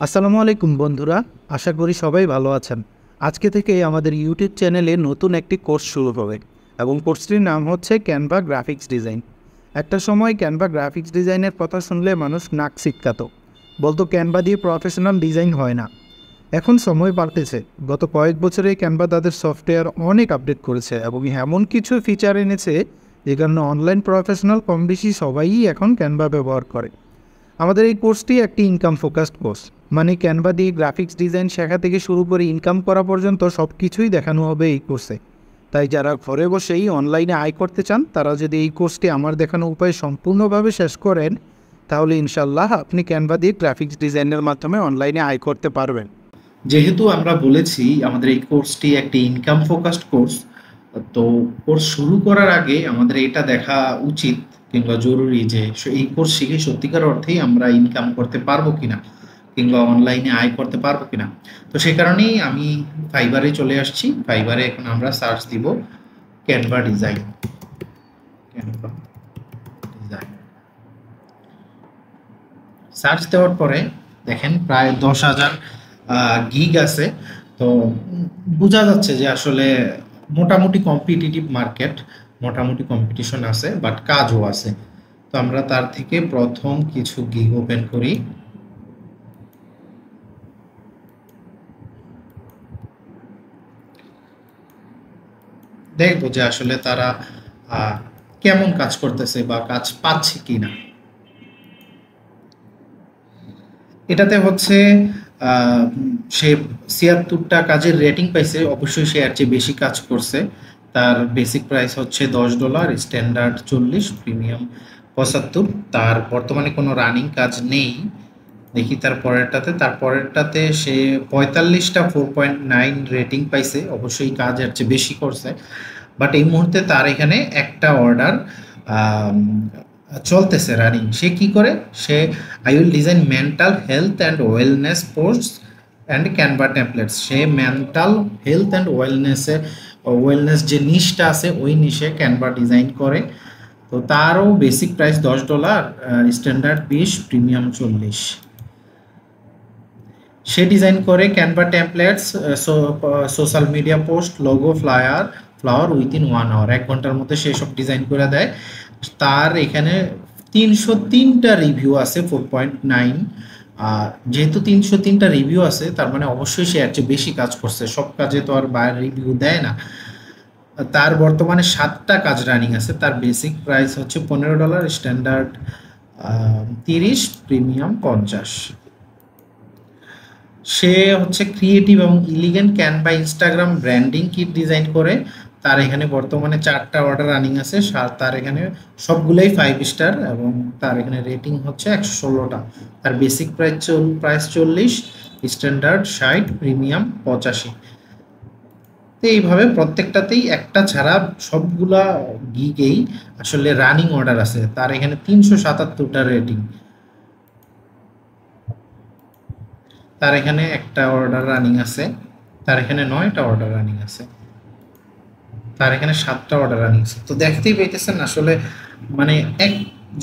আসসালামু আলাইকুম বন্ধুরা, আশা করি সবাই ভালো আছেন। আজকে থেকে আমাদের ইউটিউব চ্যানেলে নতুন একটি কোর্স শুরু হবে এবং কোর্সটির নাম হচ্ছে ক্যানভা গ্রাফিক্স ডিজাইন। একটা সময় ক্যানভা গ্রাফিক্স ডিজাইনের কথা শুনলে মানুষ নাক ছিটকাত, বলতো ক্যানভা দিয়ে প্রফেশনাল ডিজাইন হয় না। এখন সময় পাল্টেছে। গত কয়েক বছরে ক্যানভা তাদের সফটওয়্যার অনেক আপডেট করেছে এবং এমন কিছু ফিচার এনেছে যে কারণে অনলাইন প্রফেশনাল কম বেশি সবাই এখন ক্যানভা ব্যবহার করে। আমাদের এই কোর্সটি একটি ইনকাম ফোকাসড কোর্স, মানে ক্যানভা দিয়ে গ্রাফিক্স ডিজাইন শেখা থেকে শুরু করে ইনকাম করা পর্যন্ত সব কিছুই দেখানো হবে এই কোর্সে। তাই যারা ঘরে বসেই অনলাইনে আয় করতে চান তারা যদি এই কোর্সটি আমার দেখানো উপায় সম্পূর্ণভাবে শেষ করেন, তাহলে ইনশাল্লাহ আপনি ক্যানভা দিয়ে গ্রাফিক্স ডিজাইনের মাধ্যমে অনলাইনে আয় করতে পারবেন। যেহেতু আমরা বলেছি আমাদের এই কোর্সটি একটি ইনকাম ফোকাসড কোর্স, তো কোর্স শুরু করার আগে আমাদের এটা দেখা উচিত কিংবা জরুরি যে এই কোর্স শিখে সত্যিকার অর্থেই আমরা ইনকাম করতে পারবো কিনা কিংবা অনলাইনে আয় করতে পারবো কিনা। তো সে কারণেই আমি ফাইবারে চলে আসছি। ফাইবারে এখন আমরা সার্চ দিব Canva design. Canva design search দেওয়ার পরে দেখেন প্রায় 10,000 গিগ আছে। তো বোঝা যাচ্ছে যে আসলে মোটামুটি কম্পিটিটিভ মার্কেট, মোটামুটি কম্পিটিশন আছে, বাট কাজও আছে। তো আমরা তার থেকে প্রথম কিছু গিগ ওপেন করি। দেখবো যে আসলে তারা কেমন কাজ করতেছে বা কাজ পাচ্ছে কিনা। এটাতে হচ্ছে সে ৭৬টা কাজের রেটিং পাইছে, অবশ্যই সে এর চেয়ে বেশি কাজ করছে। তার বেসিক প্রাইস হচ্ছে $10, স্ট্যান্ডার্ড 40, প্রিমিয়াম 75। তার বর্তমানে কোনো রানিং কাজ নেই। দেখি তার পরেরটাতে সে ৪৫টা 4.9 রেটিং পাইছে, অবশ্যই কাজ এর চেয়ে বেশি করছে। বাট এই মুহূর্তে তার এখানে একটা অর্ডার চলতেছে রানিং। সে কি করে, সে I will design mental health and wellness posts and Canva templates. সে মেন্টাল হেলথ অ্যান্ড ওয়েলনেস যে নিশটা আছে ওই নিশে ক্যানভা ডিজাইন করে। তো তারও বেসিক প্রাইস $10, স্ট্যান্ডার্ড 20, প্রিমিয়াম 40। সে ডিজাইন করে Canva templates, social media post, logo, flower within 1 hour. 1 ঘন্টার মধ্যে সে সব ডিজাইন করে দেয়। তার এখানে ৩০৩টা রিভিউ আছে, 4.9। যেহেতু ৩০৩টা রিভিউ আছে তার মানে অবশ্যই সে এর চেয়ে বেশি কাজ করছে। সব কাজে তো আর বাইরের রিভিউ দেয় না। তার বর্তমানে 7টা কাজ রানিং আছে। তার বেসিক প্রাইস হচ্ছে $15, স্ট্যান্ডার্ড 30, প্রিমিয়াম 50। সে হচ্ছে ক্রিয়েটিভ এবং elegant Canva Instagram branding kit design করে। তার এখানে বর্তমানে 4টা অর্ডার রানিং আছে। তার এখানে সবগুলোই 5 স্টার এবং তার এখানে রেটিং হচ্ছে 116টা। তার বেসিক প্রাইস 40, স্ট্যান্ডার্ড 60, প্রিমিয়াম 85। তো এইভাবে প্রত্যেকটাতেই একটা ছাড়া সবগুলা গিগেই আসলে রানিং অর্ডার আছে। তার এখানে 377টা রেটিং। তার এখানে একটা অর্ডার রানিং আছে। তার এখানে 9টা অর্ডার রানিং আছে। তার এখানে 7টা অর্ডার রানিং আছে। তো দেখতেই পাইতেছেন আসলে মানে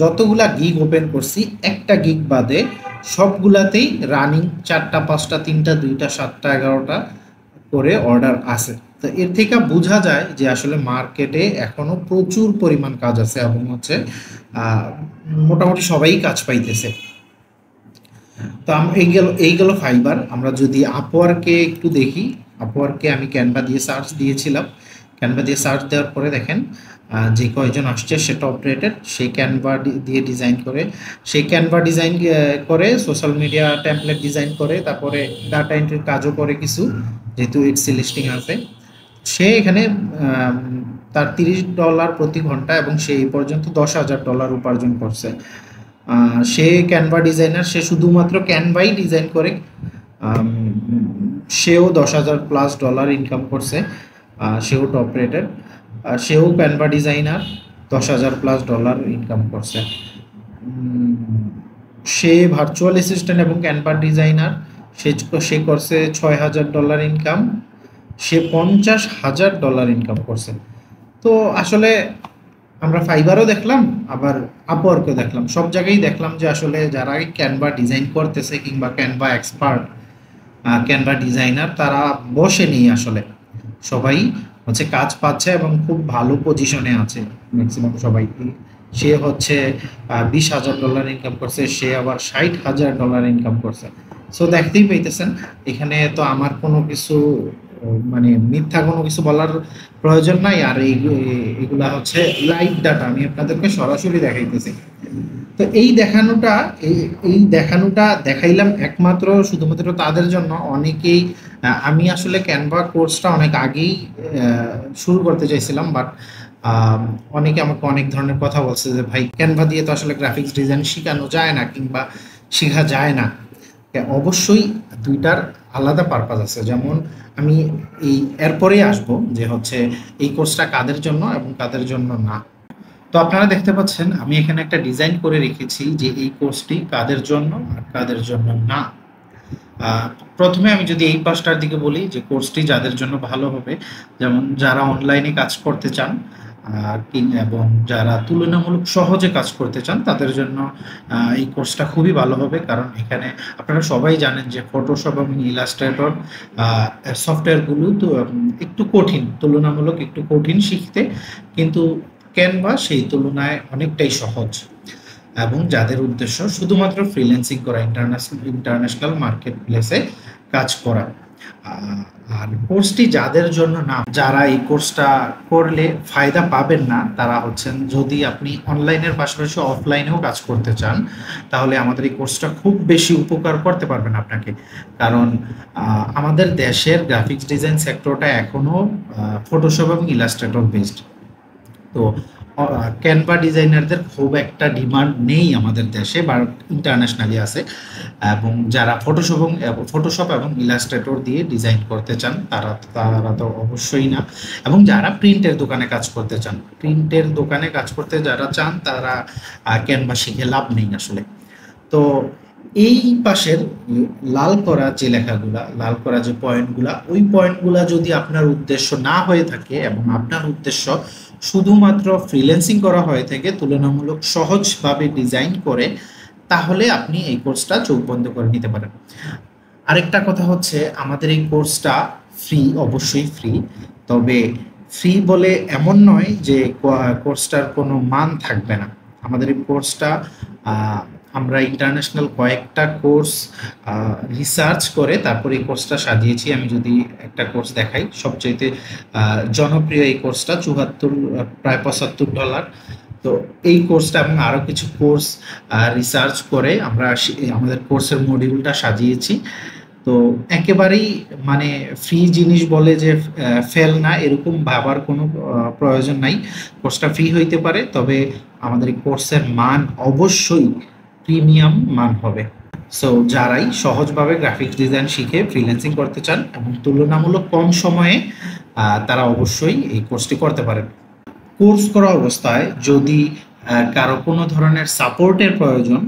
যতগুলা গিগ ওপেন করছি একটা গিগ বাদে সবগুলাতেই রানিং 4টা 5টা 3টা 2টা 7টা 11টা করে অর্ডার আছে। তো এর থেকে বোঝা যায় যে আসলে মার্কেটে এখনো প্রচুর পরিমাণ কাজ আছে এবং হচ্ছে মোটামুটি সবাই কাজ পাইতেছে। তো এই গেল ফাইবার। আমরা যদি আপওয়ার্কে একটু দেখি, আপওয়ার্কে আমি ক্যানভা দিয়ে সার্চ দিয়েছিলাম। ক্যানভা দিয়ে সার্চ দেওয়ার পরে দেখেন যে কয়জন আসছে সে টপ রেটেড। সেই ক্যানভা দিয়ে ডিজাইন করে, সেই ক্যানভা ডিজাইন করে সোশ্যাল মিডিয়া টেমপ্লেট ডিজাইন করে, তারপরে ডাটা এন্ট্রির কাজও করে কিছু, যেহেতু এক্সেল লিস্টিং আছে। সে এখানে তার $30 প্রতি ঘন্টা এবং সে এই পর্যন্ত $10,000 উপার্জন করছে। সে ক্যানভা ডিজাইনার, সে শুধুমাত্র ক্যানভাই ডিজাইন করে। সেও $10,000+ ইনকাম করছে। সেও টপ রেটেড। সেও ক্যানভা ডিজাইনার, $10,000+ ইনকাম করছে। সে ভার্চুয়াল অ্যাসিস্ট্যান্ট এবং ক্যানভা ডিজাইনার। সে করছে $6,000 ইনকাম। সে $50,000 ইনকাম করছে। তো আসলে আমরা ফাইবারও দেখলাম, আবার আপওয়ার্কও দেখলাম, সব জায়গায় দেখলাম যে আসলে যারা ক্যানভা ডিজাইন করতেছে কিংবা ক্যানভা এক্সপার্ট, ক্যানভা ডিজাইনার, তারা বসেনি আসলে, সবাই হচ্ছে কাজ পাচ্ছে এবং খুব ভালো পজিশনে আছে ম্যাক্সিমাম সবাই। সে হচ্ছে $20,000 ইনকাম করছে, সে আবার $60,000 ইনকাম করছে। সো দেখতেই পাইতেছেন এখানে তো আমার কোনো কিছু মানে মিথ্যা কোনো কিছু বলার প্রয়োজন নাই। আর এগুলা হচ্ছে লাইভ ডাটা, আমি আপনাদেরকে সরাসরি দেখাইতেছি। তো এই দেখানোটা দেখাইলাম একমাত্র শুধুমাত্র তাদের জন্য। অনেকেই আমি আসলে ক্যানভা কোর্সটা অনেক আগেই শুরু করতে চাইছিলাম, বাট অনেকে আমাকে অনেক ধরনের কথা বলছে যে ভাই ক্যানভা দিয়ে তো আসলে গ্রাফিক্স ডিজাইন শেখানো যায় না কিংবা শেখা যায় না। অবশ্যই দুইটার আলাদা পারপাস আছে। যেমন আমি এরপরেই আসবো যে হচ্ছে এই কোর্সটা কাদের জন্য এবং কাদের জন্য না। তো আপনারা দেখতে পাচ্ছেন আমি এখানে একটা ডিজাইন করে রেখেছি যে এই কোর্সটি কাদের জন্য আর কাদের জন্য না। প্রথমে আমি যদি এই পাশটার দিকে বলি যে কোর্সটি যাদের জন্য ভালো হবে, যেমন যারা অনলাইনে কাজ করতে চান এবং যারা তুলনামূলক সহজে কাজ করতে চান তাদের জন্য এই কোর্সটা খুবই ভালো হবে। কারণ এখানে আপনারা সবাই জানেন যে ফটোশপ এবং ইলাস্ট্রেটর সফটওয়্যারগুলো তো একটু কঠিন, তুলনামূলক একটু কঠিন শিখতে, কিন্তু ক্যানভা সেই তুলনায় অনেকটাই সহজ। এবং যাদের উদ্দেশ্য শুধুমাত্র ফ্রিল্যান্সিং করা, ইন্টারন্যাশনাল মার্কেট প্লেসে কাজ করা। আর কোর্সটি যাদের জন্য না, যারা এই কোর্সটা করলে ফায়দা পাবেন না তারা হচ্ছেন, যদি আপনি অনলাইনের পাশাপাশি অফলাইনেও কাজ করতে চান তাহলে আমাদের এই কোর্সটা খুব বেশি উপকার করতে পারবেন আপনাকে। কারণ আমাদের দেশের গ্রাফিক্স ডিজাইন সেক্টরটা এখনও ফটোশপ এবং ইলাস্ট্রেটর বেসড। তো ক্যানভা ডিজাইনারদের খুব একটা ডিমান্ড নেই আমাদের দেশে, বা ইন্টারন্যাশনালি আছে। এবং যারা ফটোশপ এবং ইলাস্ট্রেটর দিয়ে ডিজাইন করতে চান তারা তো অবশ্যই না। এবং যারা প্রিন্টের দোকানে কাজ করতে চান, যারা চান তারা ক্যানভা শিখে লাভ নেই আসলে। তো এই পাশের লাল করা যে লেখাগুলা, লাল করা যে পয়েন্টগুলা, ওই পয়েন্টগুলা যদি আপনার উদ্দেশ্য না হয়ে থাকে এবং আপনার উদ্দেশ্য শুধুমাত্র ফ্রিল্যান্সিং করা হয়ে থাকে, তুলনামূলক সহজভাবে ডিজাইন করে, তাহলে আপনি এই কোর্সটা চোখ বন্ধ করে নিতে পারেন। আরেকটা কথা হচ্ছে আমাদের এই কোর্সটা ফ্রি, অবশ্যই ফ্রি। তবে ফ্রি বলে এমন নয় যে কোর্সটার কোনো মান থাকবে না। আমাদের এই কোর্সটা আমরা ইন্টারন্যাশনাল কয়েকটা কোর্স রিসার্চ করে তারপর এই কোর্সটা সাজিয়েছি। আমি যদি একটা কোর্স দেখাই, সবচাইতে জনপ্রিয় এই কোর্সটা প্রায় $75। তো এই কোর্সটা এবং আরও কিছু কোর্স রিসার্চ করে আমরা আমাদের কোর্সের মডিউলটা সাজিয়েছি। তো একেবারেই মানে ফ্রি জিনিস বলে যে ফেল না, এরকম ভাবার কোনো প্রয়োজন নাই। কোর্সটা ফ্রি হইতে পারে, তবে আমাদের এই কোর্সের মান অবশ্যই প্রিমিয়াম মান হবে। সো যারাই সহজভাবে গ্রাফিক্স ডিজাইন শিখে ফ্রিল্যান্সিং করতে চান এবং তুলনামূলক কম সময়ে, তারা অবশ্যই এই কোর্সটি করতে পারেন। কোর্স করা অবস্থায় যদি কারো কোনো ধরনের সাপোর্টের প্রয়োজন,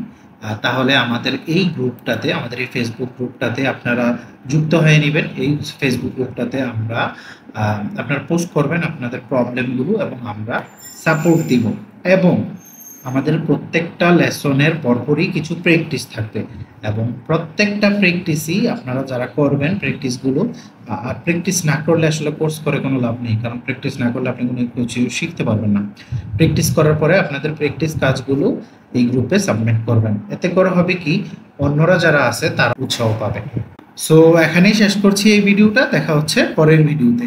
তাহলে আমাদের এই গ্রুপটাতে, আমাদের এই ফেসবুক গ্রুপটাতে আপনারা যুক্ত হয়ে নেবেন। এই ফেসবুক গ্রুপটাতে আপনারা পোস্ট করবেন আপনাদের প্রবলেমগুলো এবং আমরা সাপোর্ট দিব। এবং আমাদের প্রত্যেকটা লেসনের পরপরই কিছু প্র্যাকটিস থাকবে, এবং প্রত্যেকটা প্র্যাকটিসই আপনারা যারা করবেন প্র্যাকটিসগুলো, আর প্র্যাকটিস না করলে আসলে কোর্স করে কোনো লাভ নেই। কারণ প্র্যাকটিস না করলে আপনি কোনো কিছু শিখতে পারবেন না। প্র্যাকটিস করার পরে আপনাদের প্র্যাকটিস কাজগুলো এই গ্রুপে সাবমিট করবেন। এতে করে হবে কি, অন্যরা যারা আছে তারা উৎসাহ পাবে। সো এখানেই শেষ করছি এই ভিডিওটা। দেখা হচ্ছে পরের ভিডিওতে।